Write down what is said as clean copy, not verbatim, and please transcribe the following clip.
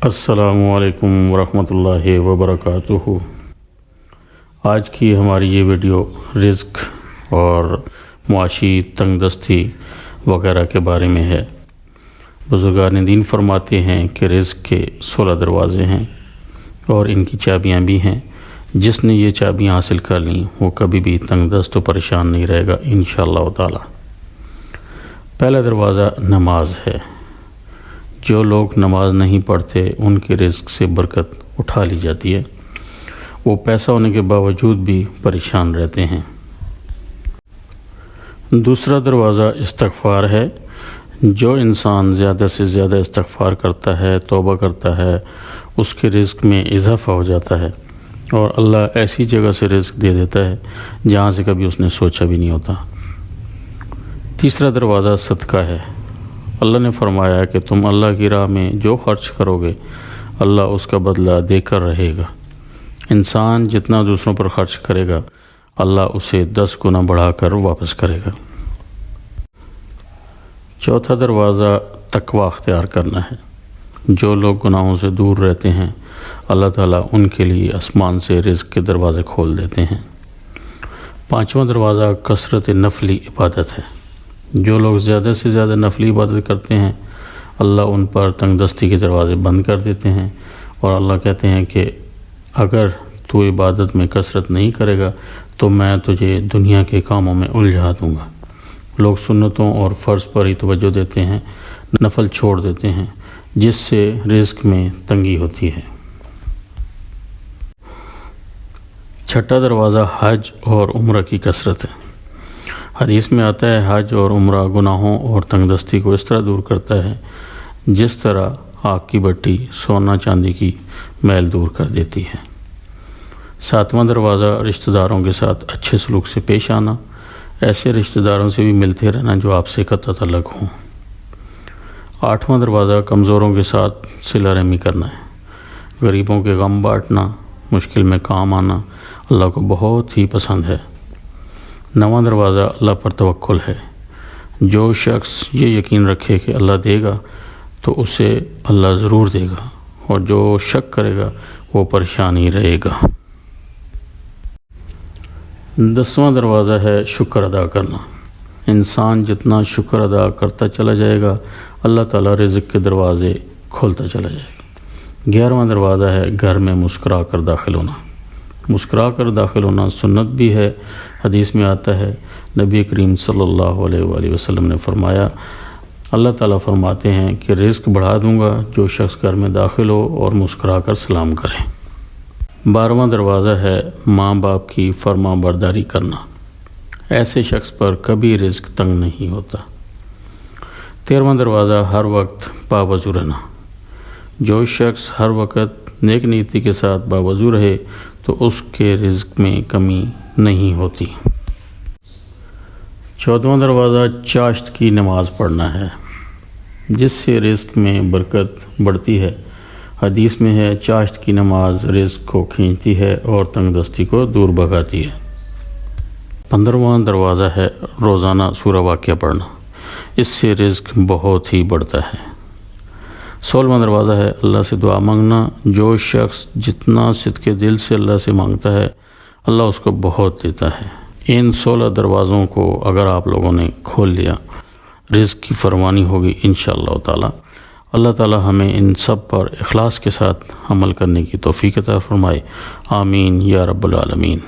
السلام علیکم ورحمۃ اللہ وبرکاتہ۔ آج کی ہماری یہ ویڈیو رزق اور معاشی تنگ دستی وغیرہ کے بارے میں ہے۔ بزرگان دین فرماتے ہیں کہ رزق کے 16 دروازے ہیں اور ان کی چابیاں بھی ہیں۔ جس نے یہ چابیاں حاصل کر لیں وہ کبھی بھی تنگ دست و پریشان نہیں رہے گا انشاءاللہ تعالی۔ پہلا دروازہ نماز ہے۔ جو لوگ نماز نہیں پڑھتے ان کے رزق سے برکت اٹھا لی جاتی ہے، وہ پیسہ ہونے کے باوجود بھی پریشان رہتے ہیں۔ دوسرا دروازہ استغفار ہے۔ جو انسان زیادہ سے زیادہ استغفار کرتا ہے، توبہ کرتا ہے، اس کے رزق میں اضافہ ہو جاتا ہے اور اللہ ایسی جگہ سے رزق دے دیتا ہے جہاں سے کبھی اس نے سوچا بھی نہیں ہوتا۔ تیسرا دروازہ صدقہ ہے۔ اللہ نے فرمایا کہ تم اللہ کی راہ میں جو خرچ کرو گے اللہ اس کا بدلہ دے کر رہے گا۔ انسان جتنا دوسروں پر خرچ کرے گا اللہ اسے 10 گنا بڑھا کر واپس کرے گا۔ چوتھا دروازہ تقوی اختیار کرنا ہے۔ جو لوگ گناہوں سے دور رہتے ہیں اللہ تعالیٰ ان کے لیے آسمان سے رزق کے دروازے کھول دیتے ہیں۔ پانچواں دروازہ کثرت نفلی عبادت ہے۔ جو لوگ زیادہ سے زیادہ نفلی عبادت کرتے ہیں اللہ ان پر تنگ دستی کے دروازے بند کر دیتے ہیں، اور اللہ کہتے ہیں کہ اگر تو عبادت میں کثرت نہیں کرے گا تو میں تجھے دنیا کے کاموں میں الجھا دوں گا۔ لوگ سنتوں اور فرض پر ہی توجہ دیتے ہیں، نفل چھوڑ دیتے ہیں، جس سے رزق میں تنگی ہوتی ہے۔ چھٹا دروازہ حج اور عمرہ کی کثرت ہے۔ حدیث میں آتا ہے حج اور عمرہ گناہوں اور تنگ دستی کو اس طرح دور کرتا ہے جس طرح آگ کی بٹی سونا چاندی کی میل دور کر دیتی ہے۔ ساتواں دروازہ رشتہ داروں کے ساتھ اچھے سلوک سے پیش آنا۔ ایسے رشتہ داروں سے بھی ملتے رہنا جو آپ سے قطع تعلق ہوں۔ آٹھواں دروازہ کمزوروں کے ساتھ صلہ رحمی کرنا ہے۔ غریبوں کے غم بانٹنا، مشکل میں کام آنا اللہ کو بہت ہی پسند ہے۔ نواں دروازہ اللہ پر توکل ہے۔ جو شخص یہ یقین رکھے کہ اللہ دے گا تو اسے اللہ ضرور دے گا، اور جو شک کرے گا وہ پریشان ہی رہے گا۔ 10واں دروازہ ہے شکر ادا کرنا۔ انسان جتنا شکر ادا کرتا چلا جائے گا اللہ تعالیٰ رزق کے دروازے کھولتا چلا جائے گا۔ 11واں دروازہ ہے گھر میں مسکرا کر داخل ہونا۔ مسکرا کر داخل ہونا سنت بھی ہے۔ حدیث میں آتا ہے نبی کریم صلی اللہ علیہ وآلہ وسلم نے فرمایا، اللہ تعالیٰ فرماتے ہیں کہ رزق بڑھا دوں گا جو شخص گھر میں داخل ہو اور مسکرا کر سلام کرے۔ 12واں دروازہ ہے ماں باپ کی فرما برداری کرنا۔ ایسے شخص پر کبھی رزق تنگ نہیں ہوتا۔ 13واں دروازہ ہر وقت باوضو رہنا۔ جو شخص ہر وقت نیک نیتی کے ساتھ باوضو رہے تو اس کے رزق میں کمی نہیں ہوتی۔ 14واں دروازہ چاشت کی نماز پڑھنا ہے، جس سے رزق میں برکت بڑھتی ہے۔ حدیث میں ہے چاشت کی نماز رزق کو کھینچتی ہے اور تنگ دستی کو دور بھگاتی ہے۔ 15واں دروازہ ہے روزانہ سورہ واقعہ پڑھنا، اس سے رزق بہت ہی بڑھتا ہے۔ 16واں دروازہ ہے اللہ سے دعا مانگنا۔ جو شخص جتنا صدقے دل سے اللہ سے مانگتا ہے اللہ اس کو بہت دیتا ہے۔ ان 16 دروازوں کو اگر آپ لوگوں نے کھول لیا رزق کی فراوانی ہوگی انشاءاللہ تعالی۔ اللہ تعالی ہمیں ان سب پر اخلاص کے ساتھ عمل کرنے کی توفیق عطا فرمائے، آمین یا رب العالمین۔